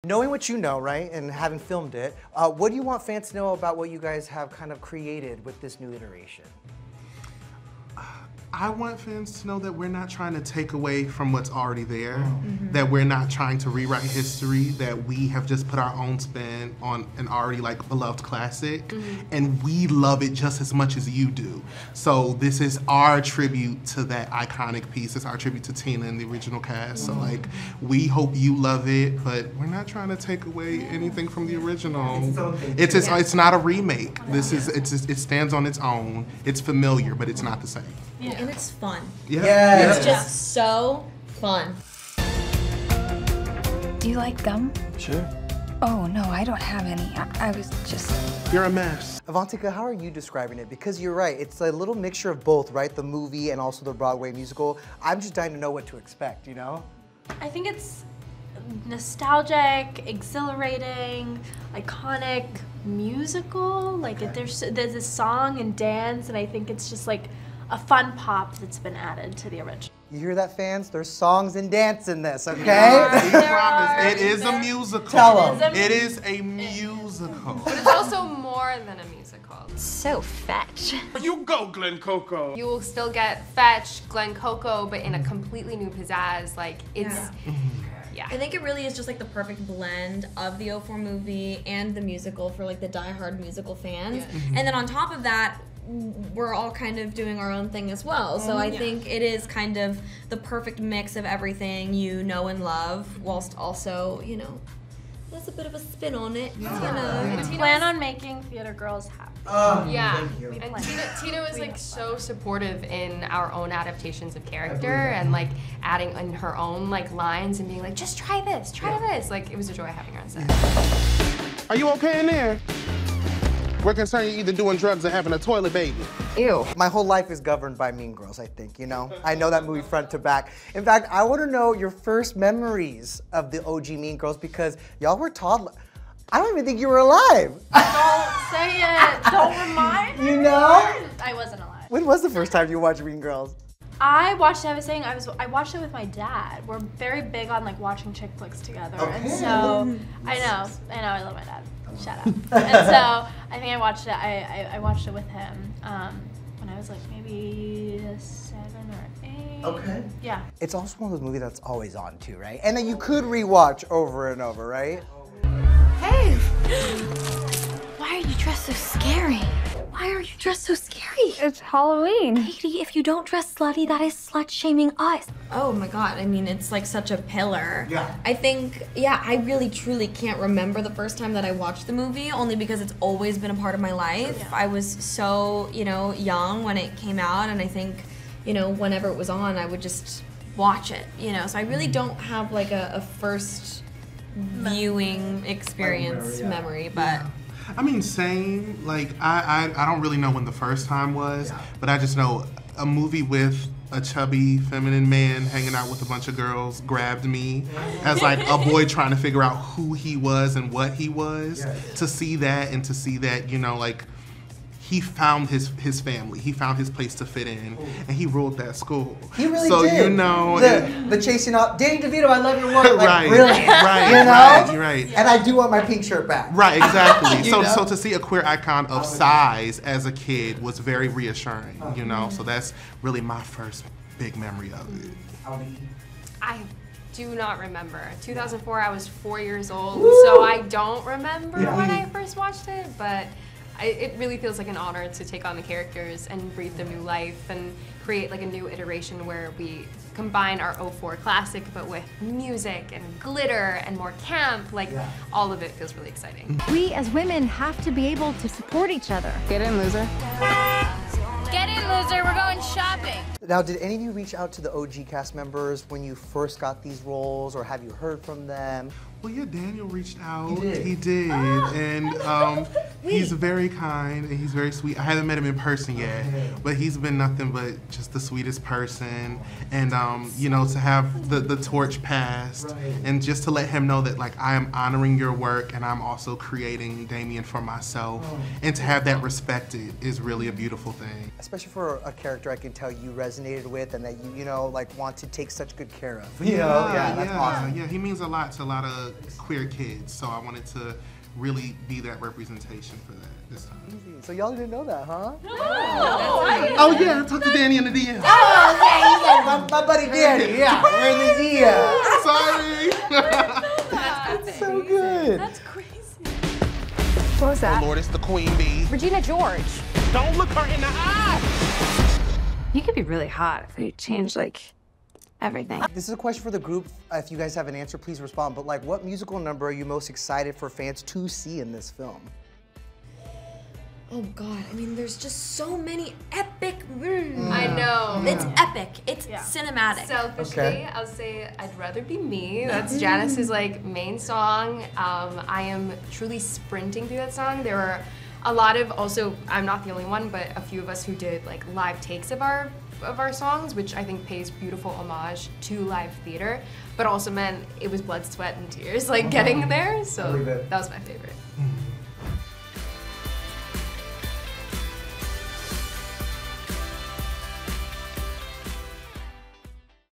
Knowing what you know, right, and having filmed it, what do you want fans to know about what you guys have kind of created with this new iteration? I want fans to know that we're not trying to take away from what's already there, that we're not trying to rewrite history, that we have just put our own spin on an already like beloved classic, and we love it just as much as you do. So this is our tribute to that iconic piece. It's our tribute to Tina and the original cast. So like, we hope you love it, but we're not trying to take away anything from the original. It's not a remake. This is it stands on its own. It's familiar, but it's not the same. Yeah. And it's fun. Yeah. It's just so fun. Do you like gum? Sure. Oh, no, I don't have any. I was just... You're a mess. Avantika, how are you describing it? Because you're right, it's a little mixture of both, right? The movie and also the Broadway musical. I'm just dying to know what to expect, you know? I think it's nostalgic, exhilarating, iconic, musical. Like there's a song and dance, and I think it's just like a fun pop that's been added to the original. You hear that, fans? There's songs and dance in this, okay? We promise. It is a musical. Tell them. It is a musical. But it's also more than a musical. So fetch. You go, Glen Coco. You will still get Fetch, Glen Coco, but in a completely new pizzazz. Like, it's... Yeah. I think it really is just like the perfect blend of the 04 movie and the musical for like the diehard musical fans. And then on top of that, we're all kind of doing our own thing as well. So I think it is kind of the perfect mix of everything you know and love, whilst also, you know, there's a bit of a spin on it. You know. We plan on making theater girls happy. Yeah, and Tina was like so supportive in our own adaptations of character and like adding in her own like lines and being like, just try this, try this. Like, it was a joy having her on set. Are you okay in there? We're concerned you're either doing drugs or having a toilet baby. Ew. My whole life is governed by Mean Girls, I think, you know? I know that movie front to back. In fact, I want to know your first memories of the OG Mean Girls because y'all were toddlers. I don't even think you were alive. Don't say it. Don't remind me. You know? I wasn't alive. When was the first time you watched Mean Girls? I watched it, I watched it with my dad. We're very big on like watching chick flicks together. And so, I know, I love my dad. Shut up. And so, I think I watched it, I watched it with him when I was like maybe 7 or 8. Okay. Yeah. It's also one of those movies that's always on too, right? And that you could rewatch over and over, right? Hey! Why are you dressed so scary? Why are you dressed so scary? It's Halloween. Katie, if you don't dress slutty, that is slut-shaming us. Oh my god, I mean, it's like such a pillar. Yeah. I think, yeah, I really truly can't remember the first time that I watched the movie, only because it's always been a part of my life. Yeah. I was so, you know, young when it came out, and I think, you know, whenever it was on, I would just watch it, you know? So I really don't have like a first viewing experience memory, but... I mean, same. Like, I don't really know when the first time was, but I just know a movie with a chubby, feminine man hanging out with a bunch of girls grabbed me as like a boy trying to figure out who he was and what he was. To see that and to see that, you know, like, he found his family. He found his place to fit in, and he ruled that school. He really so, did. So, you know. The chasing off, Danny DeVito, I love your work. Like, right, brilliant. Right, you know? right. And I do want my pink shirt back. Right, exactly. You know? So to see a queer icon of size as a kid was very reassuring, you know? So that's really my first big memory of it. I do not remember. 2004, I was 4 years old, so I don't remember when I first watched it, but it really feels like an honor to take on the characters and breathe them new life and create like a new iteration where we combine our 04 classic but with music and glitter and more camp. Like, all of it feels really exciting. We as women have to be able to support each other. Get in, loser. Get in, loser. We're going shopping. Now, did any of you reach out to the OG cast members when you first got these roles, or have you heard from them? Well, yeah, Daniel reached out. He did. And He's very kind and he's very sweet. I haven't met him in person yet, but he's been nothing but just the sweetest person. And you know, to have the torch passed, and just to let him know that like I am honoring your work and I'm also creating Damian for myself, and to have that respected is really a beautiful thing. Especially for a character I can tell you resonated with and that you know, like want to take such good care of. You know? That's awesome. Yeah, he means a lot to a lot of queer kids, so I wanted to really be that representation for that this time. So y'all didn't know that, huh? Oh yeah, I talked to Danny in the DM. Oh, okay, he's like my buddy Danny. Yeah, we're in the DM. Sorry. That's so good. That's crazy. What was that? Oh Lord, it's the Queen Bee. Regina George. Don't look her in the eye. You could be really hot if you changed like everything. This is a question for the group. If you guys have an answer, please respond. But like, what musical number are you most excited for fans to see in this film? Oh God, I mean, there's just so many epic. I know. It's epic. It's cinematic. Selfishly, I'll say I'd Rather Be Me. That's Janice's like main song. I am truly sprinting through that song. There are a lot of, also, I'm not the only one, but a few of us who did like live takes of our songs, which I think pays beautiful homage to live theater, but also meant it was blood, sweat, and tears, like getting there. So that was my favorite.